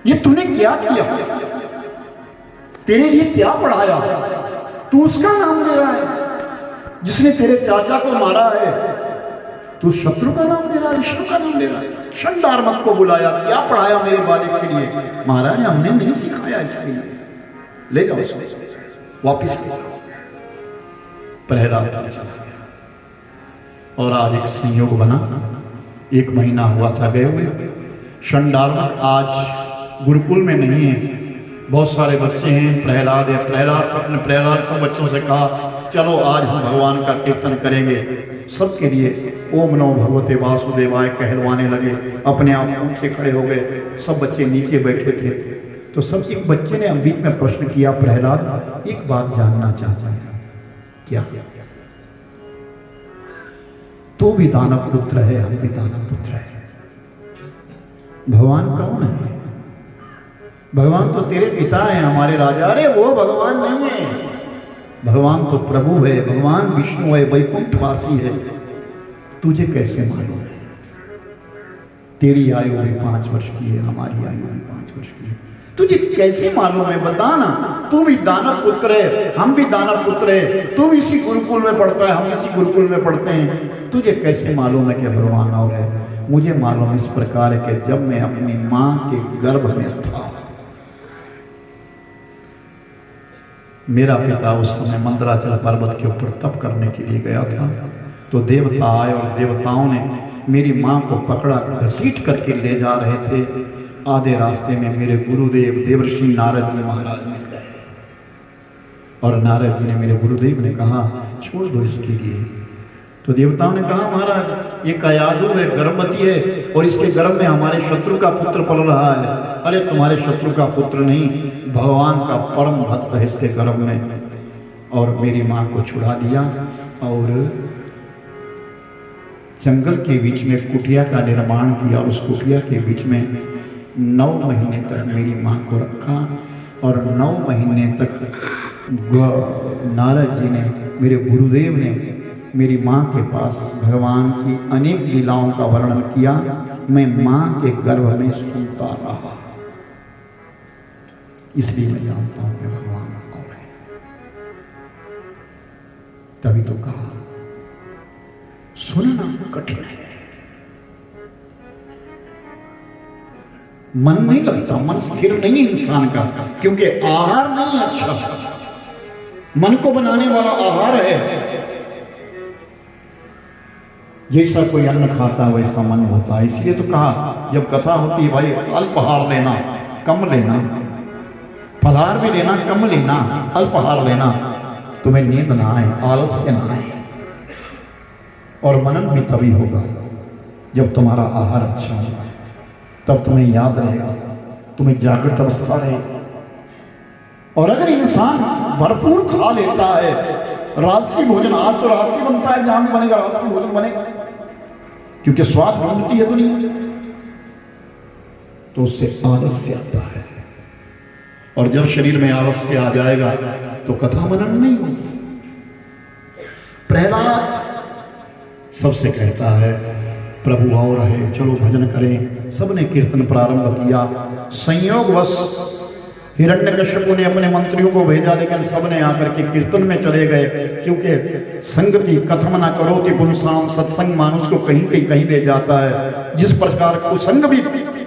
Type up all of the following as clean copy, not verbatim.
ये तूने क्या किया, तेरे लिए क्या पढ़ाया, तू उसका नाम ले रहा है। जिसने तेरे चाचा को मारा है तू शत्रु का नाम ले रहा है, विष्णु का नाम ले रहा है। शंडार्मक को बुलाया, क्या पढ़ाया मेरे बालक के लिए? महाराज हमने नहीं सिखाया इसके लिए, ले जाओ इसको वापिस ले जाओ। प्रहलाद चला गया और आज एक संयोग बना, 1 महीना हुआ था गए हुए। शंडार्मक आज गुरुकुल में नहीं है, बहुत सारे बच्चे हैं, प्रहलाद है। प्रहलाद सब बच्चों से कहा चलो आज हम भगवान का कीर्तन करेंगे। सबके लिए ओम नमो भगवते वासुदेवाय कहलवाने लगे, अपने आप ऊंचे खड़े हो गए। सब बच्चे नीचे बैठे थे तो सब एक बच्चे ने बीच में प्रश्न किया, प्रहलाद एक बात जानना चाहता है। क्या? तू भी दानव पुत्र है, हम भी दानव पुत्र है। भगवान कौन है? भगवान तो तेरे पिता है, हमारे राजा। अरे वो भगवान नहीं है, भगवान तो प्रभु है, भगवान विष्णु है, वैकुंठवासी है। तुझे कैसे मालूम? तेरी आयु भी 5 वर्ष की है, हमारी आयु भी 5 वर्ष की है। तुझे कैसे मालूम है? बता ना। तू भी दानव पुत्र है, हम भी दानव पुत्र है। तू भी इसी गुरुकुल में पढ़ता है, हम इसी गुरुकुल में पढ़ते हैं। तुझे कैसे मालूम है कि भगवान और है? मुझे मालूम इस प्रकार है कि जब मैं अपनी मां के गर्भ में था, मेरा पिता उस समय मंदराचल पर्वत के ऊपर तप करने के लिए गया था, तो देवता आए और देवताओं ने मेरी मां को पकड़ा, घसीट करके ले जा रहे थे। आधे रास्ते में मेरे गुरुदेव देवर्षि नारद जी महाराज मिल गए और नारद जी ने मेरे गुरुदेव ने कहा छोड़ दो इसके लिए। तो देवताओं ने कहा महाराज ये कयादु है, गर्भवती है और इसके गर्भ में हमारे शत्रु का पुत्र पल रहा है। अरे तुम्हारे शत्रु का पुत्र नहीं, भगवान का परम भक्त है इसके गर्भ में। और मेरी मां को छुड़ा लिया और जंगल के बीच में कुटिया का निर्माण किया। उस कुटिया के बीच में 9 महीने तक मेरी मां को रखा और 9 महीने तक नारद जी ने, मेरे गुरुदेव ने मेरी मां के पास भगवान की अनेक लीलाओं का वर्णन किया। मैं मां के गर्भ में सुनता रहा, इसलिए मैं जानता हूं कि भगवान कौन है। तभी तो कहा सुनना कठिन है, मन नहीं लगता, मन स्थिर नहीं इंसान का, क्योंकि आहार नहीं अच्छा। मन को बनाने वाला आहार है। जैसा कोई अन्न खाता वैसा मन होता है। इसलिए तो कहा जब कथा होती है भाई अल्पहार लेना, कम लेना, फलाहार भी लेना, कम लेना, अल्पहार लेना, तुम्हें नींद ना आए, आलस्य ना आए। और मनन भी तभी होगा जब तुम्हारा आहार अच्छा होगा, तब तुम्हें याद रहेगा, तुम्हें जागृत अवस्था रहेगी। और अगर इंसान भरपूर खा लेता है, राजसी भोजन, आज तो राजसी बनता है, जहां भी बनेगा राजसी भोजन बनेगा, क्योंकि स्वाद ढूंढती है दुनिया, तो उससे आलस्य आता है। और जब शरीर में आलस्य आ जाएगा तो कथा मनन नहीं होगी। प्रहलाद सबसे कहता है प्रभु और है, चलो भजन करें। सबने कीर्तन प्रारंभ किया। संयोगवश हिरण्यकश्यपु ने अपने मंत्रियों को भेजा, लेकिन सबने आकर के कीर्तन में चले गए, क्योंकि संगति कथम न करोति पुंसाम, सत्संग मानुष को कहीं ले जाता है। जिस प्रकार कुसंग भी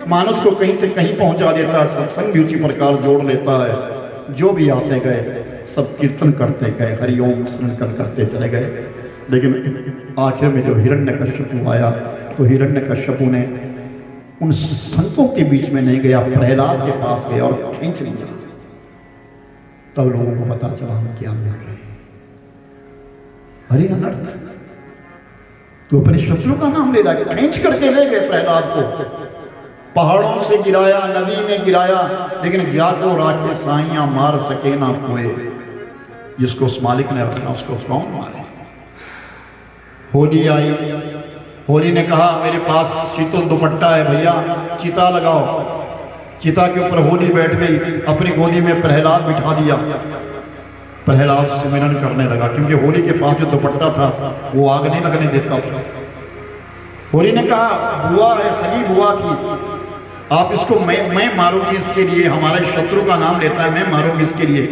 मानुष को कहीं से कहीं पहुंचा देता है, सत्संग भी उसी प्रकार जोड़ लेता है। जो भी आते गए सब कीर्तन करते गए, हरिओम स्मरण करते चले गए। लेकिन आखिर में जो हिरण्यकश्यपु आया तो हिरण्यकश्यपु ने उन संतों के बीच में नहीं गया, प्रहलाद के पास गया और खींच लिया। तब लोगों को पता चला हम क्या बोल रहे हैं। अरे अनर्थ, तो अपने शत्रु का नाम ले रहा, खींच करके ले गए प्रहलाद को, पहाड़ों से गिराया, नदी में गिराया, लेकिन ज्ञा को राखे साइयां मार सके ना कोई। जिसको उस मालिक ने रखना उसको कौन मारे। होली आई, होली ने कहा मेरे पास शीतल दुपट्टा है भैया, चिता लगाओ। चिता के ऊपर होली बैठ गई, अपनी गोदी में प्रहलाद बिठा दिया। प्रहलाद सुमिरन करने लगा, क्योंकि होली के पास जो दुपट्टा था वो आग नहीं लगने देता था। होली ने कहा बुआ है, सगी बुआ थी, आप इसको मैं मारूंगी इसके लिए, हमारे शत्रु का नाम लेता है, मैं मारूंगी इसके लिए।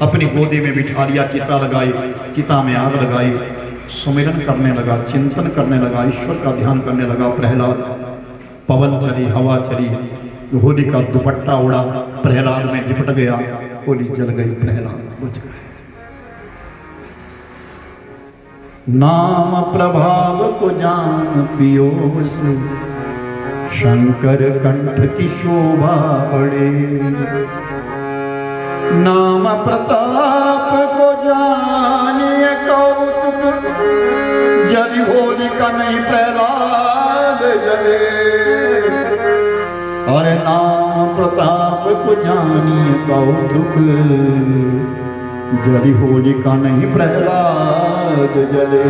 अपनी गोदी में बिठा लिया, चिता लगाई, चिता में आग लगाई, सुमिरन करने लगा, चिंतन करने लगा, ईश्वर का ध्यान करने लगा प्रहलाद। पवन चली, हवा चली, होली का दुपट्टा उड़ा, प्रहलाद में लिपट गया, होली जल गई, प्रहलाद बच गए। नाम प्रभाव को जान पियो से, शंकर कंठ की शोभा बढ़े। नाम प्रताप को जानिए कौतुक, यदि होली का नहीं प्रहलाद जले। अरे नाम प्रताप को जानिए कौतुक, यदि होली का नहीं प्रहलाद जले।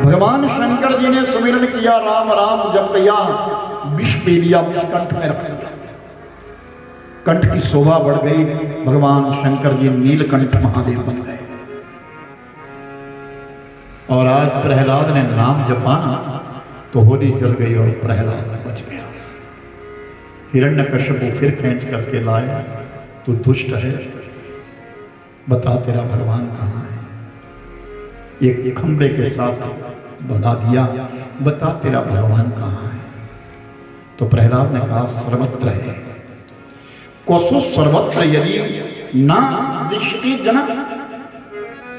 भगवान शंकर जी ने सुमिरन किया, राम राम जप किया, विष पी लिया, विष कंठ में रख लिया, कंठ की शोभा बढ़ गई। भगवान शंकर जी नीलकंठ महादेव बन गए। और आज प्रहलाद ने नाम जपाना तो होली जल गई और प्रहलाद बच गया। हिरण्यकश्यप फिर खींच करके लाए, तू दुष्ट है, बता तेरा भगवान कहाँ है। एक खंबे के साथ बना दिया, बता तेरा भगवान कहाँ है। तो प्रहलाद ने कहा सर्वत्र है। कोसो सर्वत्र यदि ना दृष्टि जनक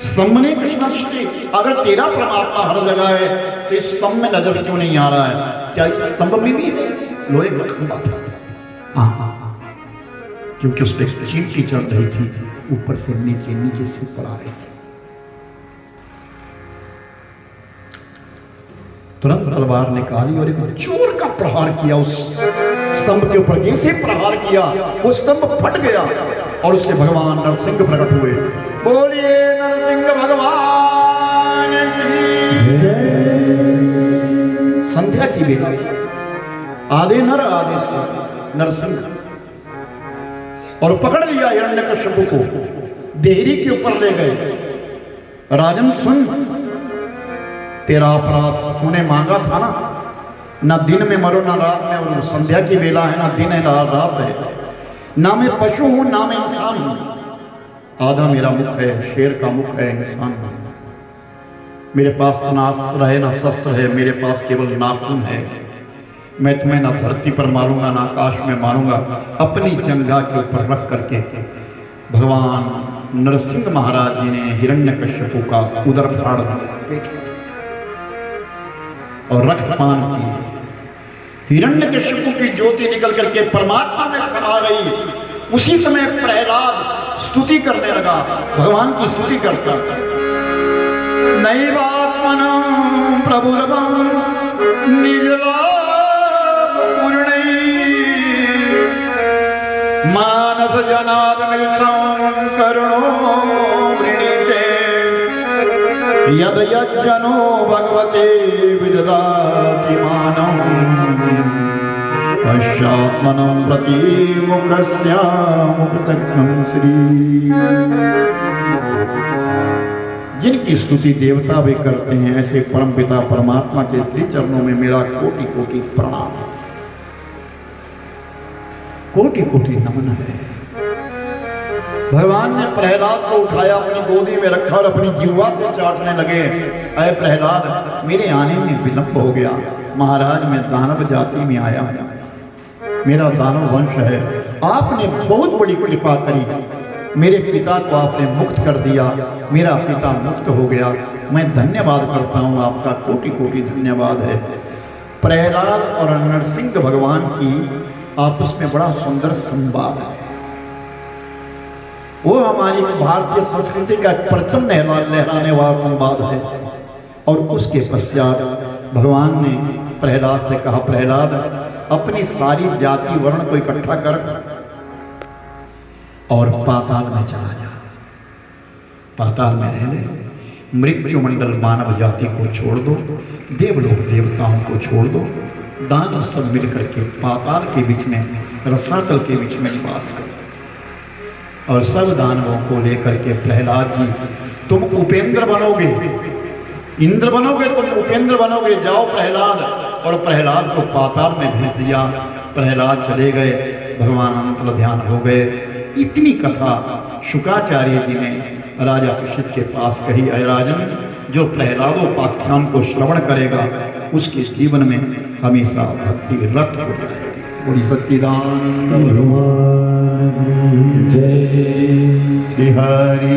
स्तंभने कृष्ण दृष्टि। अगर तेरा परमात्मा हर जगह है तो इस स्तंभ में नजर क्यों नहीं आ रहा है? क्या इस स्तंभ में भी लोहे का खंभा था? हाँ, क्योंकि उस पर चींटी चढ़ रही थी, ऊपर से नीचे, नीचे से ऊपर आ रही थी। तुरंत तलवार निकाली और एक जोर का प्रहार किया उस स्तंभ के ऊपर। जैसे प्रहार किया वो स्तंभ फट गया और उससे भगवान नरसिंह प्रकट हुए। बोलिए नरसिंह भगवान की जय। संध्या की बेला थी, आधे नर आधे से नरसिंह, और पकड़ लिया हिरण्यकश्यप को, देहरी के ऊपर ले गए। राजन सुन, तेरा अपराध तूने मांगा था ना दिन में मरो ना रात में मरो। संध्या की बेला है, ना दिन है ना रात है, ना मैं पशु हूं ना मैं इंसान हूं। आधा मेरा मुख है, शेर का मुख है, इंसान का। मेरे पास ना अस्त्र है ना शस्त्र है, मेरे पास केवल नाखून है। मैं तुम्हें ना धरती पर मारूंगा ना आकाश में मारूंगा। अपनी जंघा के ऊपर रख करके भगवान नरसिंह महाराज जी ने हिरण्यकश्यप का उदर फाड़ दिया और रक्तपान की। हिरण्यकश्यप की ज्योति निकल करके परमात्मा में समा गई। उसी समय प्रहलाद स्तुति करने लगा, भगवान की स्तुति करता। नैवात्मनं प्रभुरवं निजलाभ पूर्णै मानस जनाद मिलसं करुणो वृणीते यद यज्जनो भगवते विददाति मानं पश्चात्मनं प्रति मुखस्य मुक्तज्ञं श्री। जिनकी स्तुति देवता भी करते हैं, ऐसे परमपिता परमात्मा के श्री चरणों में मेरा कोटि कोटि प्रणाम, कोटि कोटि नमन है। भगवान ने प्रहलाद को उठाया, अपनी गोदी में रखा और अपनी जिह्वा से चाटने लगे। अरे प्रहलाद, मेरे आने में विलंब हो गया। महाराज, मैं दानव जाति में आया, मेरा दानव वंश है। आपने बहुत बड़ी कृपा करी, मेरे पिता को आपने मुक्त कर दिया, मेरा पिता मुक्त हो गया। मैं धन्यवाद करता हूँ आपका, कोटि कोटि धन्यवाद है। प्रहलाद और नरसिंह भगवान की आपस में बड़ा सुंदर संवाद है। वो हमारी भारतीय संस्कृति का परचम लहराने वाला संवाद है। और उसके पश्चात भगवान ने प्रहलाद से कहा, प्रहलाद, अपनी सारी जाति वर्ण को इकट्ठा कर और पाताल में चला जा। पाताल में रह ले, मृत्यु मंडल मानव जाति को छोड़ दो, देवलोक देवताओं को छोड़ दो, दानव सब मिलकर के पाताल के बीच में, रसातल के बीच में निवास करो। और सब दानवों को लेकर के प्रहलाद जी, तुम उपेंद्र बनोगे, इंद्र बनोगे, तुम उपेंद्र बनोगे। जाओ प्रहलाद, और प्रहलाद को पाताल में भेज दिया। प्रहलाद चले गए, भगवान अंतर्ध्यान ध्यान हो गए। इतनी कथा शुकाचार्य जी ने राजा परीक्षित के पास कही। अय राजन, जो प्रहलादोपाख्यान को श्रवण करेगा उसके जीवन में हमेशा भक्ति रक्त हो जाएगी। बोली सच्चिदानंद भगवान जय। श्री हरि।